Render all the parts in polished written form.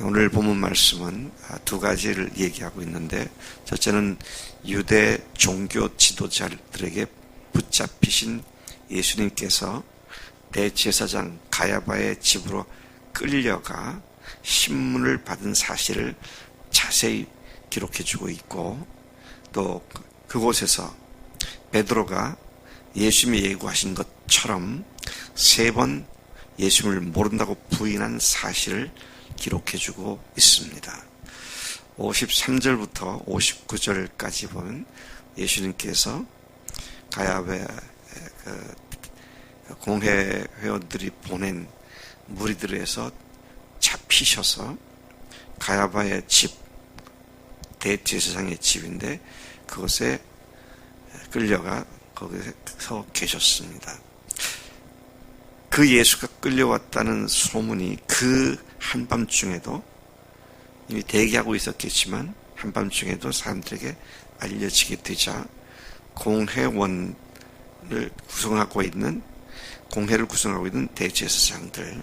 오늘 본문 말씀은 두 가지를 얘기하고 있는데, 첫째는 유대 종교 지도자들에게 붙잡히신 예수님께서 대제사장 가야바의 집으로 끌려가 신문을 받은 사실을 자세히 기록해주고 있고, 또 그곳에서 베드로가 예수님이 예고하신 것처럼 3번 예수님을 모른다고 부인한 사실을 기록해주고 있습니다. 53절부터 59절까지 보면 예수님께서 가야바의 공회 회원들이 보낸 무리들에서 잡히셔서 가야바의 집, 대제사장의 집인데 그곳에 끌려가 거기서 계셨습니다. 그 예수가 끌려왔다는 소문이 그 한밤중에도 이미 대기하고 있었겠지만 한밤중에도 사람들에게 알려지게 되자 공회를 구성하고 있는 대제사장들,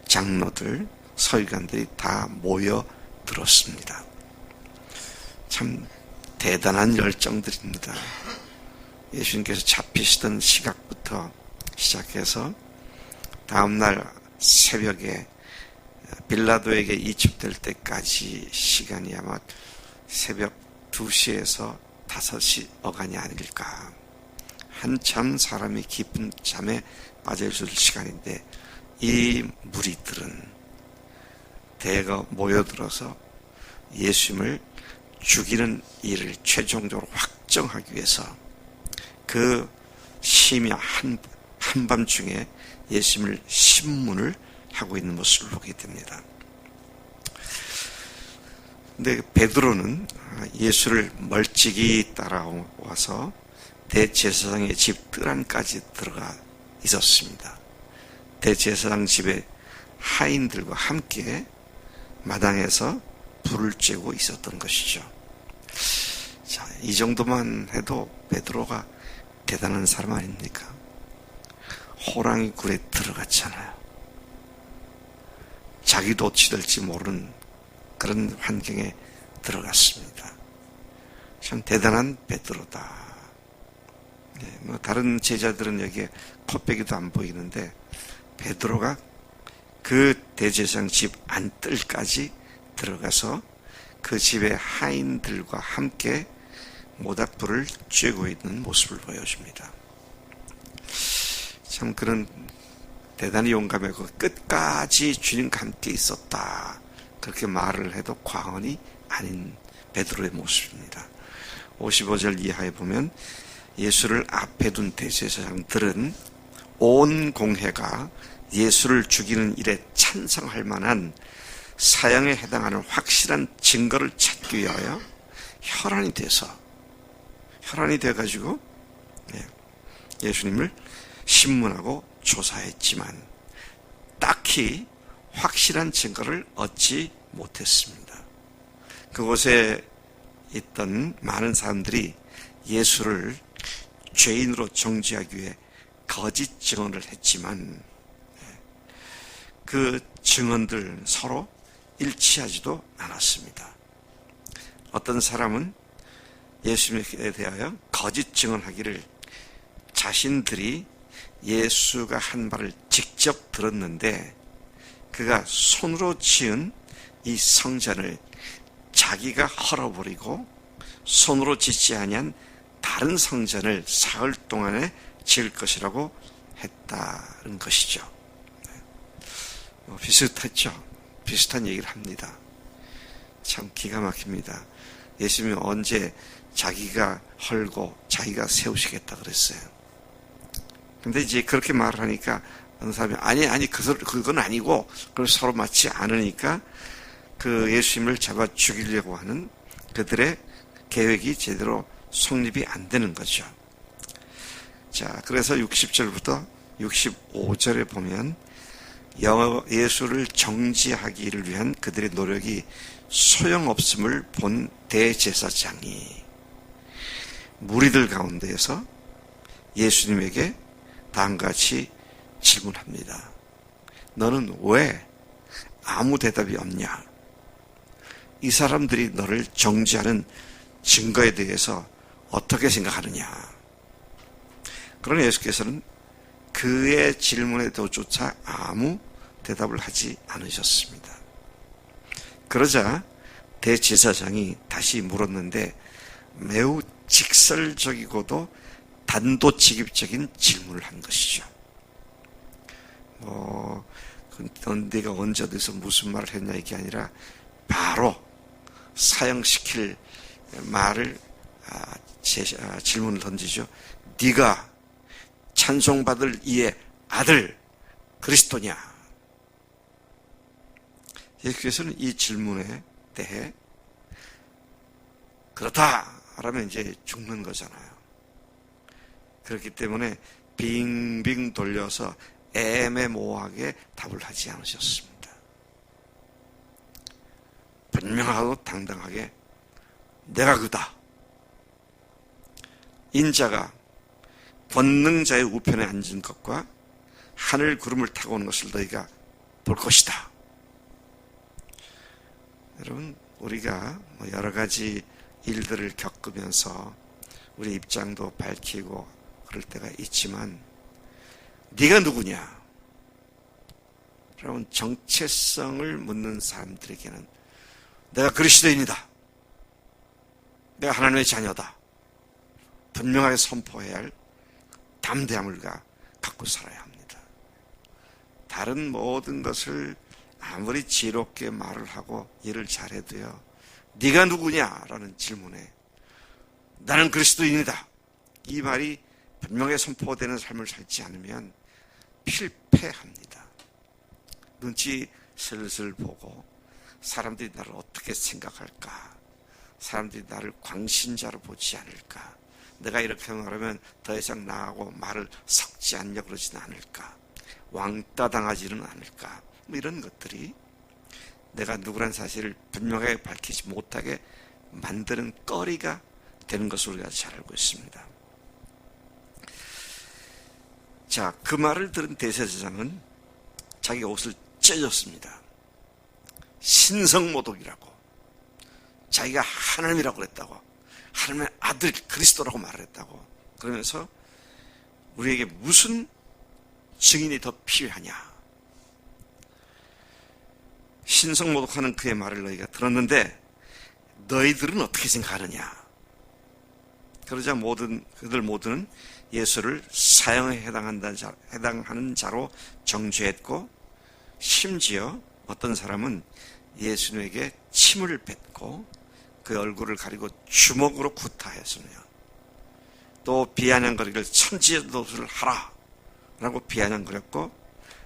장로들, 서기관들이 다 모여들었습니다. 참 대단한 열정들입니다. 예수님께서 잡히시던 시각부터 시작해서 다음날 새벽에 빌라도에게 이첩될 때까지 시간이 아마 새벽 2시에서 5시 어간이 아닐까. 한참 사람이 깊은 잠에 빠져있을 시간인데 이 무리들은 대거 모여들어서 예수님을 죽이는 일을 최종적으로 확정하기 위해서 그 심야 한밤중에 예수님을 신문을 하고 있는 모습을 보게 됩니다. 근데 베드로는 예수를 멀찍이 따라와서 대제사장의 집 뜰 안까지 들어가 있었습니다. 대제사장 집에 하인들과 함께 마당에서 불을 쬐고 있었던 것이죠. 자, 이 정도만 해도 베드로가 대단한 사람 아닙니까? 호랑이 굴에 들어갔잖아요. 자기도 어찌 될지 모르는 그런 환경에 들어갔습니다. 참 대단한 베드로다. 다른 제자들은 여기에 코빼기도 안 보이는데 베드로가 그 대제사장 집 안뜰까지 들어가서 그 집의 하인들과 함께 모닥불을 쬐고 있는 모습을 보여줍니다. 참 그런 대단히 용감하고 끝까지 주님과 함께 있었다. 그렇게 말을 해도 과언이 아닌 베드로의 모습입니다. 55절 이하에 보면 예수를 앞에 둔 대제사장들은 온 공회가 예수를 죽이는 일에 찬성할 만한 사형에 해당하는 확실한 증거를 찾기 위하여 혈안이 돼가지고 예수님을 신문하고 조사했지만 딱히 확실한 증거를 얻지 못했습니다. 그곳에 있던 많은 사람들이 예수를 죄인으로 정죄하기 위해 거짓 증언을 했지만 그 증언들 서로 일치하지도 않았습니다. 어떤 사람은 예수님에 대하여 거짓 증언하기를 자신들이 예수가 한 말을 직접 들었는데 그가 손으로 지은 이 성전을 자기가 헐어버리고 손으로 짓지 아니한 다른 성전을 사흘 동안에 지을 것이라고 했다는 것이죠. 비슷했죠. 비슷한 얘기를 합니다. 참 기가 막힙니다. 예수님이 언제 자기가 헐고 자기가 세우시겠다 그랬어요. 근데 이제 그렇게 말을 하니까 어느 사람이 아니 그건 아니고 그걸 서로 맞지 않으니까 그 예수님을 잡아 죽이려고 하는 그들의 계획이 제대로 성립이 안 되는 거죠. 자, 그래서 60절부터 65절에 보면 예수를 정지하기를 위한 그들의 노력이 소용없음을 본 대제사장이 무리들 가운데에서 예수님에게 다음같이 질문합니다. 너는 왜 아무 대답이 없냐? 이 사람들이 너를 정죄하는 증거에 대해서 어떻게 생각하느냐. 그러나 예수께서는 그의 질문에조차 아무 대답을 하지 않으셨습니다. 그러자 대제사장이 다시 물었는데 매우 직설적이고도 단도직입적인 질문을 한 것이죠. 네가 언제 어디서 무슨 말을 했냐 이게 아니라 바로 사형시킬 말을 질문을 던지죠. 네가 찬송받을 이의 아들 그리스도냐? 예수께서는 이 질문에 대해 그렇다 하면 이제 죽는 거잖아요. 그렇기 때문에 빙빙 돌려서 애매모호하게 답을 하지 않으셨습니다. 분명하고 당당하게 내가 그다. 인자가 권능자의 우편에 앉은 것과 하늘 구름을 타고 오는 것을 너희가 볼 것이다. 여러분, 우리가 여러 가지 일들을 겪으면서 우리 입장도 밝히고 그럴 때가 있지만 네가 누구냐? 여러분, 정체성을 묻는 사람들에게는 내가 그리스도인이다. 내가 하나님의 자녀다. 분명하게 선포해야 할 담대함을 갖고 살아야 합니다. 다른 모든 것을 아무리 지혜롭게 말을 하고 일을 잘해도요. 네가 누구냐라는 질문에 나는 그리스도인이다. 이 말이 분명하게 선포되는 삶을 살지 않으면 필패합니다. 눈치 슬슬 보고 사람들이 나를 어떻게 생각할까? 사람들이 나를 광신자로 보지 않을까? 내가 이렇게 말하면 더 이상 나하고 말을 섞지 않으려고 그러지는 않을까? 왕따 당하지는 않을까? 이런 것들이 내가 누구란 사실을 분명하게 밝히지 못하게 만드는 거리가 되는 것을 우리가 잘 알고 있습니다. 자, 그 말을 들은 대제사장은 자기 옷을 찢었습니다. 신성모독이라고, 자기가 하나님이라고 그랬다고, 하나님의 아들 그리스도라고 말을 했다고, 그러면서 우리에게 무슨 증인이 더 필요하냐? 신성모독하는 그의 말을 너희가 들었는데 너희들은 어떻게 생각하느냐? 그러자 그들 모두는 예수를 사형에 해당하는 자로 정죄했고, 심지어 어떤 사람은 예수님에게 침을 뱉고 그 얼굴을 가리고 주먹으로 구타했으며, 또 비아냥거리기를 천지의 노릇을 하라 라고 비아냥거렸고,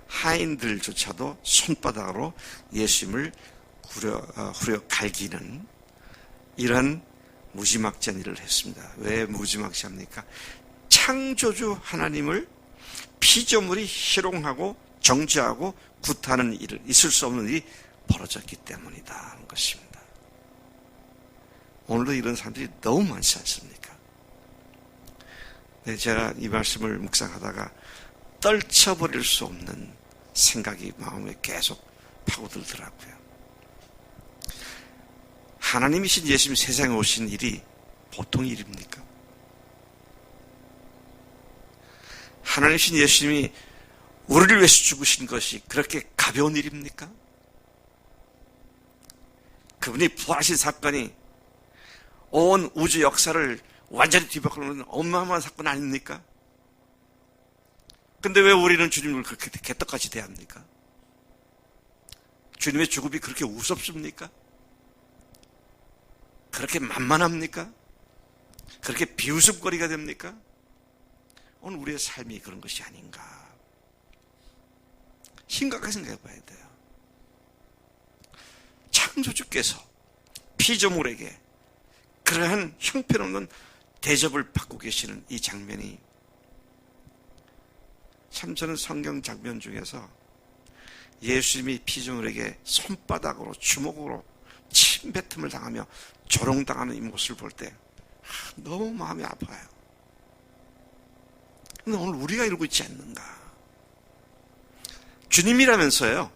하인들조차도 손바닥으로 예수님을 후려 갈기는 이런 무지막지한 일을 했습니다. 왜 무지막지합니까? 창조주 하나님을 피조물이 희롱하고 정죄하고 구타하는 일을, 있을 수 없는 일이 벌어졌기 때문이다 하는 것입니다. 오늘도 이런 사람들이 너무 많지 않습니까? 네, 제가 이 말씀을 묵상하다가 떨쳐버릴 수 없는 생각이 마음에 계속 파고들더라고요. 하나님이신 예수님 세상에 오신 일이 보통 일입니까? 하나님이신 예수님이 우리를 위해서 죽으신 것이 그렇게 가벼운 일입니까? 그분이 부활하신 사건이 온 우주 역사를 완전히 뒤바꾸는 어마어마한 사건 아닙니까? 근데 왜 우리는 주님을 그렇게 개떡같이 대합니까? 주님의 죽음이 그렇게 우습습니까? 그렇게 만만합니까? 그렇게 비웃음거리가 됩니까? 오늘 우리의 삶이 그런 것이 아닌가. 심각하게 생각해 봐야 돼요. 창조주께서 피조물에게 그러한 형편없는 대접을 받고 계시는 이 장면이, 참 저는 성경 장면 중에서 예수님이 피조물에게 손바닥으로 주먹으로 침뱉음을 당하며 조롱당하는 이 모습을 볼 때 너무 마음이 아파요. 근데 오늘 우리가 이러고 있지 않는가? 주님이라면서요.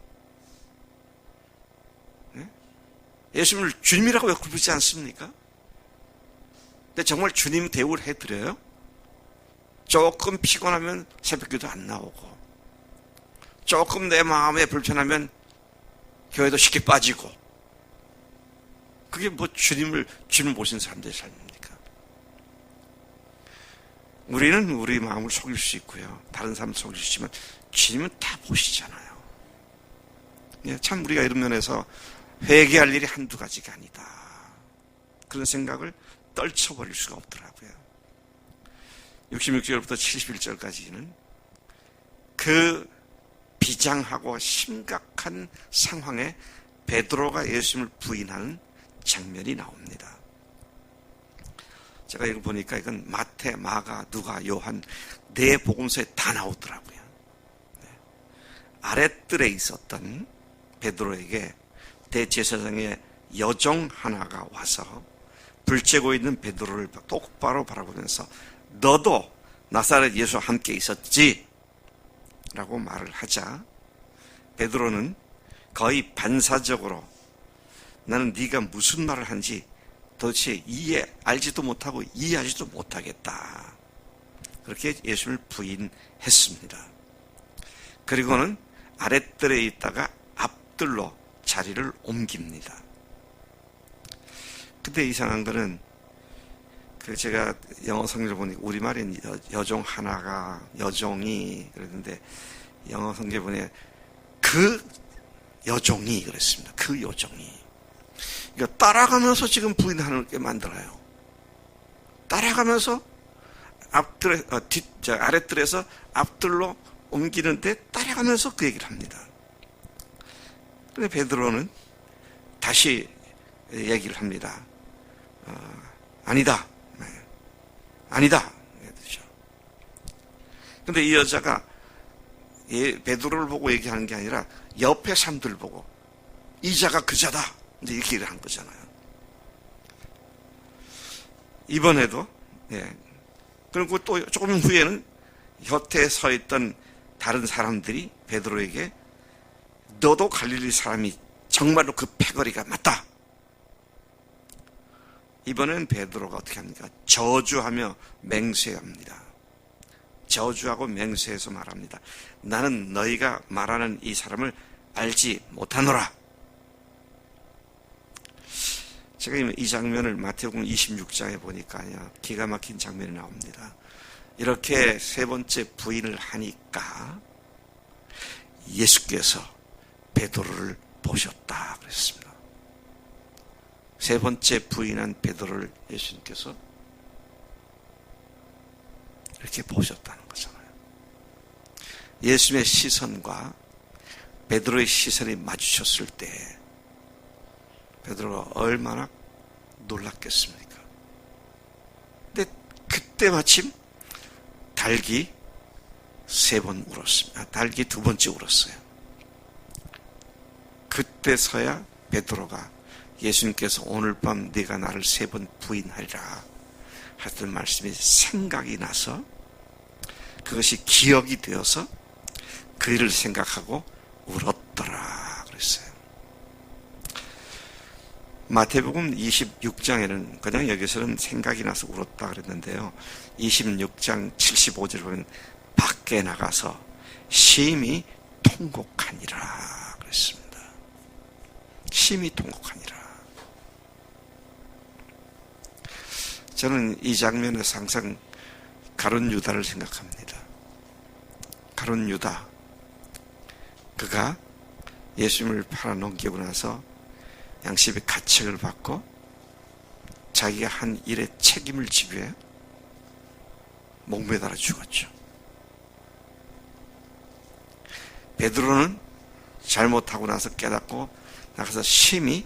네? 예수님을 주님이라고 왜 부르지 않습니까? 근데 정말 주님 대우를 해드려요? 조금 피곤하면 새벽기도 안 나오고, 조금 내 마음에 불편하면 교회도 쉽게 빠지고, 그게 뭐 주님 모신 사람들의 삶입니까? 우리는 우리 마음을 속일 수 있고요, 다른 사람 속일 수 있지만 주님은 다 보시잖아요. 참 우리가 이런 면에서 회개할 일이 한두 가지가 아니다, 그런 생각을 떨쳐버릴 수가 없더라고요. 66절부터 71절까지는 그 비장하고 심각한 상황에 베드로가 예수님을 부인하는 장면이 나옵니다. 제가 이거 보니까 이건 마태, 마가, 누가, 요한 네 복음서에 다 나오더라고요. 아랫뜰에 있었던 베드로에게 대제사장의 여종 하나가 와서 불 쬐고 있는 베드로를 똑바로 바라보면서 너도 나사렛 예수와 함께 있었지? 라고 말을 하자 베드로는 거의 반사적으로 나는 네가 무슨 말을 하는지 도대체 알지도 못하고 이해하지도 못하겠다, 그렇게 예수를 부인했습니다. 그리고는 아랫뜰에 있다가 앞뜰로 자리를 옮깁니다. 근데 이상한 거는 제가 영어 성경을 보니까 우리말엔 여종 하나가 여종이 그랬는데 영어 성경에 보니 그 여종이 그랬습니다. 그 여종이. 그러니까 따라가면서 지금 부인하게 만들어요. 따라가면서 아랫뜰에서 앞뜰로 옮기는데 따라가면서 그 얘기를 합니다. 근데 베드로는 다시 얘기를 합니다. 아니다. 아니다. 근데 이 여자가 베드로를 보고 얘기하는 게 아니라 옆에 사람들 보고 이 자가 그 자다, 이제 이렇게 얘기를 한 거잖아요. 이번에도 그리고 또 조금 후에는 곁에 서 있던 다른 사람들이 베드로에게 너도 갈릴리 사람이 정말로 그 패거리가 맞다. 이번엔 베드로가 어떻게 합니까? 저주하며 맹세합니다. 저주하고 맹세해서 말합니다. 나는 너희가 말하는 이 사람을 알지 못하노라. 제가 이 장면을 마태복음 26장에 보니까요, 기가 막힌 장면이 나옵니다. 이렇게 세 번째 부인을 하니까 예수께서 베드로를 보셨다 그랬습니다. 세 번째 부인한 베드로를 예수님께서 이렇게 보셨다는 거잖아요. 예수님의 시선과 베드로의 시선이 마주쳤을 때 베드로가 얼마나 놀랐겠습니까? 근데 그때 마침 닭이 세 번 울었습니다. 닭이 두 번째 울었어요. 그때서야 베드로가 예수님께서 오늘 밤 네가 나를 세 번 부인하리라 하던 말씀이 생각이 나서 그것이 기억이 되어서 그 일을 생각하고 울었더라 그랬어요. 마태복음 26장에는 그냥 여기서는 생각이 나서 울었다 그랬는데요, 26장 75절 보면 밖에 나가서 심히 통곡하니라 그랬습니다. 심히 통곡하니라. 저는 이 장면에서 항상 가룟 유다를 생각합니다. 가룟 유다, 그가 예수님을 팔아넘기고 나서 양심의 가책을 받고 자기가 한 일의 책임을 지고해 목매달아 죽었죠. 베드로는 잘못하고 나서 깨닫고 나가서 심히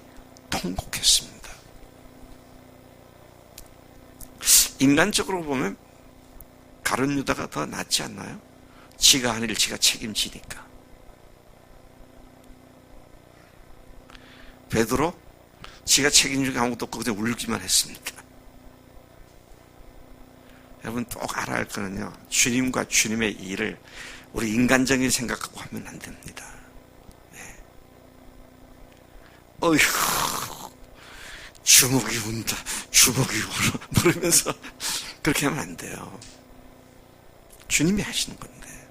통곡했습니다. 인간적으로 보면 가룟 유다가 더 낫지 않나요? 지가 한 일을 지가 책임지니까. 베드로 지가 책임지고 아무것도 없고 그냥 울기만 했습니다. 여러분 꼭 알아야 할 거는요, 주님과 주님의 일을 우리 인간적인 생각하고 하면 안 됩니다. 어휴 주먹이 운다, 주먹이 울어, 그러면서 그렇게 하면 안 돼요. 주님이 하시는 건데.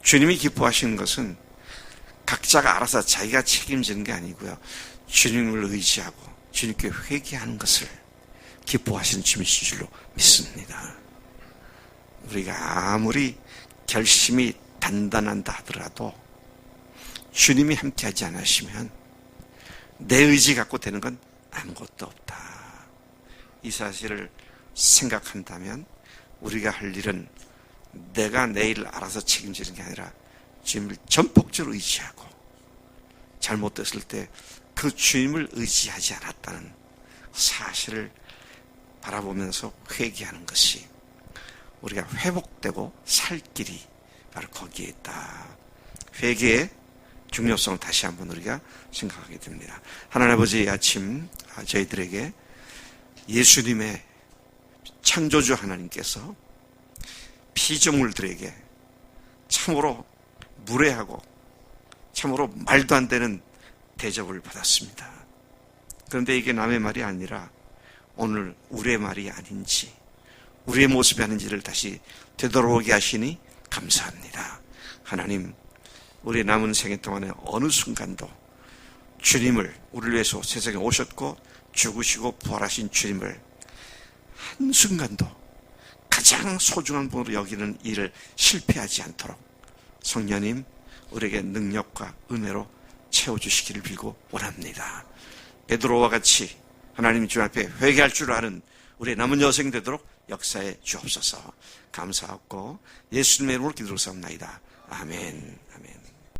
주님이 기뻐하시는 것은 각자가 알아서 자기가 책임지는 게 아니고요. 주님을 의지하고 주님께 회개하는 것을 기뻐하시는 주님이신 줄로 믿습니다. 우리가 아무리 결심이 단단한다 하더라도 주님이 함께하지 않으시면 내 의지 갖고 되는 건 아무것도 없다. 이 사실을 생각한다면 우리가 할 일은 내가 내 일을 알아서 책임지는 게 아니라 주님을 전폭적으로 의지하고 잘못됐을 때 그 주님을 의지하지 않았다는 사실을 바라보면서 회개하는 것이 우리가 회복되고 살 길이 바로 거기에 있다. 회개의 중요성을 다시 한번 우리가 생각하게 됩니다. 하나님 아버지, 아침 저희들에게 예수님의 창조주 하나님께서 피조물들에게 참으로 무례하고 참으로 말도 안 되는 대접을 받았습니다. 그런데 이게 남의 말이 아니라 오늘 우리의 말이 아닌지 우리의 모습이 아닌지를 다시 되돌아오게 하시니 감사합니다. 하나님, 우리의 남은 생애 동안에 어느 순간도 주님을 우리를 위해서 세상에 오셨고 죽으시고 부활하신 주님을 한순간도 가장 소중한 분으로 여기는 일을 실패하지 않도록 성령님 우리에게 능력과 은혜로 채워주시기를 빌고 원합니다. 베드로와 같이 하나님 주 앞에 회개할 줄 아는 우리의 남은 여생 되도록 역사해 주옵소서. 감사하고 예수님의 이름으로 기도로 삼나이다. 아멘. 아멘.